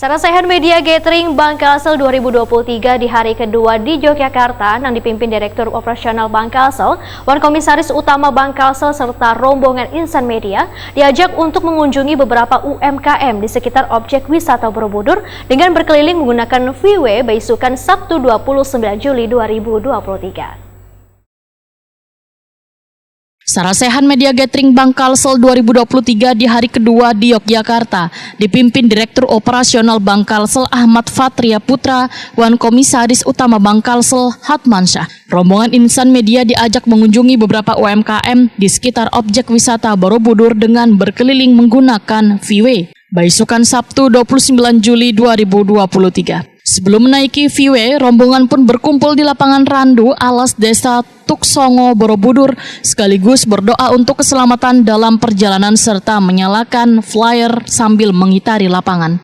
Sarasehan Media Gathering Bangkalsel 2023 di hari kedua di Yogyakarta yang dipimpin Direktur Operasional Bangkalsel, Komisaris Utama Bangkalsel serta rombongan insan media diajak untuk mengunjungi beberapa UMKM di sekitar objek wisata Borobudur dengan berkeliling menggunakan freeway beisukan Sabtu 29 Juli 2023. Sarasehan Media Gathering Bangkalsel 2023 di hari kedua di Yogyakarta dipimpin Direktur Operasional Bangkalsel Ahmad Fatria Putra, Komisaris Utama Bangkalsel Hatmansyah. Rombongan insan media diajak mengunjungi beberapa UMKM di sekitar objek wisata Borobudur dengan berkeliling menggunakan freeway beisukan Sabtu 29 Juli 2023. Sebelum menaiki freeway, rombongan pun berkumpul di lapangan Randu Alas Desa Tuksongo, Borobudur, sekaligus berdoa untuk keselamatan dalam perjalanan serta menyalakan flyer sambil mengitari lapangan.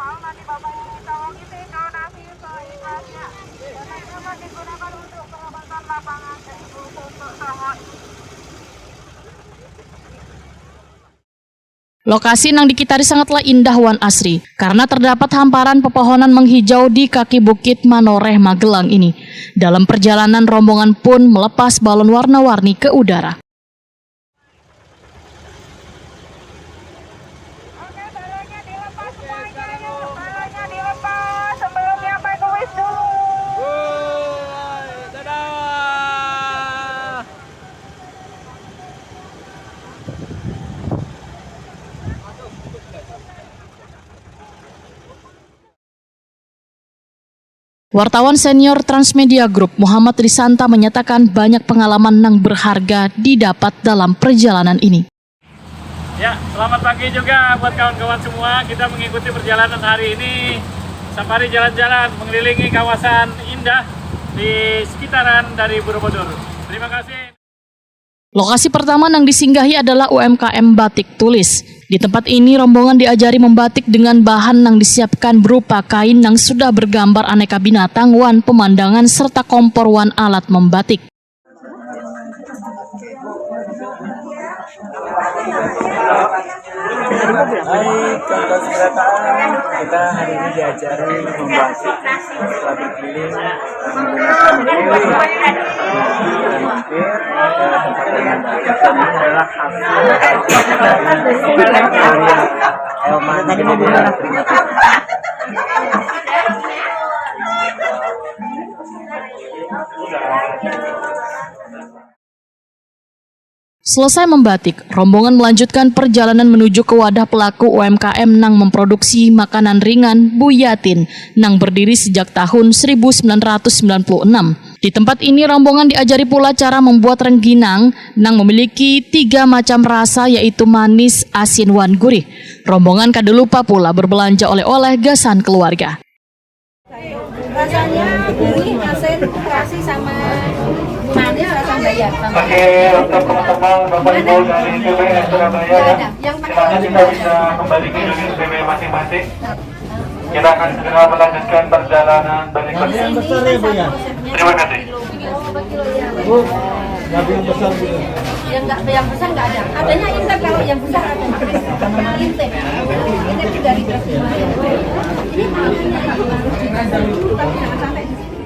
Nanti Bapak Ibu tolong isi donasi seikhlasnya. Donasi digunakan untuk perawatan lapangan dari Tuksongo. Lokasi yang dikitari sangatlah indah Wan Asri karena terdapat hamparan pepohonan menghijau di kaki Bukit Manoreh Magelang ini. Dalam perjalanan, rombongan pun melepas balon warna-warni ke udara. Wartawan senior Transmedia Group Muhammad Risanta menyatakan banyak pengalaman yang berharga didapat dalam perjalanan ini. Ya, selamat pagi juga buat kawan-kawan semua. Kita mengikuti perjalanan hari ini, safari jalan-jalan mengelilingi kawasan indah di sekitaran dari Borobudur. Terima kasih. Lokasi pertama yang disinggahi adalah UMKM Batik Tulis. Di tempat ini rombongan diajari membatik dengan bahan yang disiapkan berupa kain yang sudah bergambar aneka binatang, pemandangan serta kompor alat membatik. Baik, kawan-kawan sekalian, kita hari ini diajari membatik setelah berkeliling menggunakan kuil dan mampir ke tempat yang batik. Ini adalah hasil dari Helman Media Prima. Selesai membatik, rombongan melanjutkan perjalanan menuju ke wadah pelaku UMKM yang memproduksi makanan ringan Bu Yatin yang berdiri sejak tahun 1996. Di tempat ini rombongan diajari pula cara membuat rengginang yang memiliki 3 macam rasa yaitu manis, asin, gurih. Rombongan kada lupa pula berbelanja oleh-oleh gasan keluarga. Rasanya gurih, asin, terasi sama manis, rasa bayar. Oke, untuk teman-teman Bapak Ibu dari PBS Surabaya ya, kiranya kita bisa kembali ke unit PB masing-masing. Kita akan segera melanjutkan perjalanan berikutnya. Yang besar ya Bu ya? Terima kasih. Bu, yang besar Bu. Yang besar nggak ada. Adanya intek, kalau yang besar ada. Intek. Intek juga di kelas 5. Ini tapi jangan sampai di sini.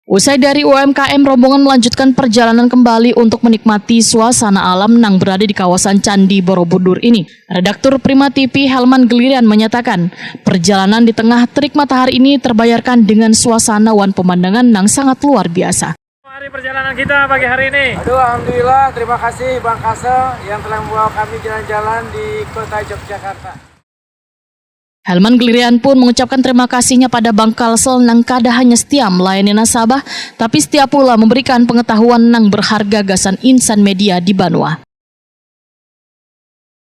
Usai dari UMKM, rombongan melanjutkan perjalanan kembali untuk menikmati suasana alam yang berada di kawasan Candi Borobudur ini. Redaktur Prima TV Helman Gelirian menyatakan, perjalanan di tengah terik matahari ini terbayarkan dengan suasana pemandangan yang sangat luar biasa. Hari perjalanan kita pagi hari ini. Aduh, alhamdulillah, terima kasih Bangkalsel yang telah membawa kami jalan-jalan di kota Yogyakarta. Helman Gelirian pun mengucapkan terima kasihnya pada Bangkalsel yang kada hanya setia melayani nasabah, tapi setia pula memberikan pengetahuan yang berharga gasan insan media di Banua.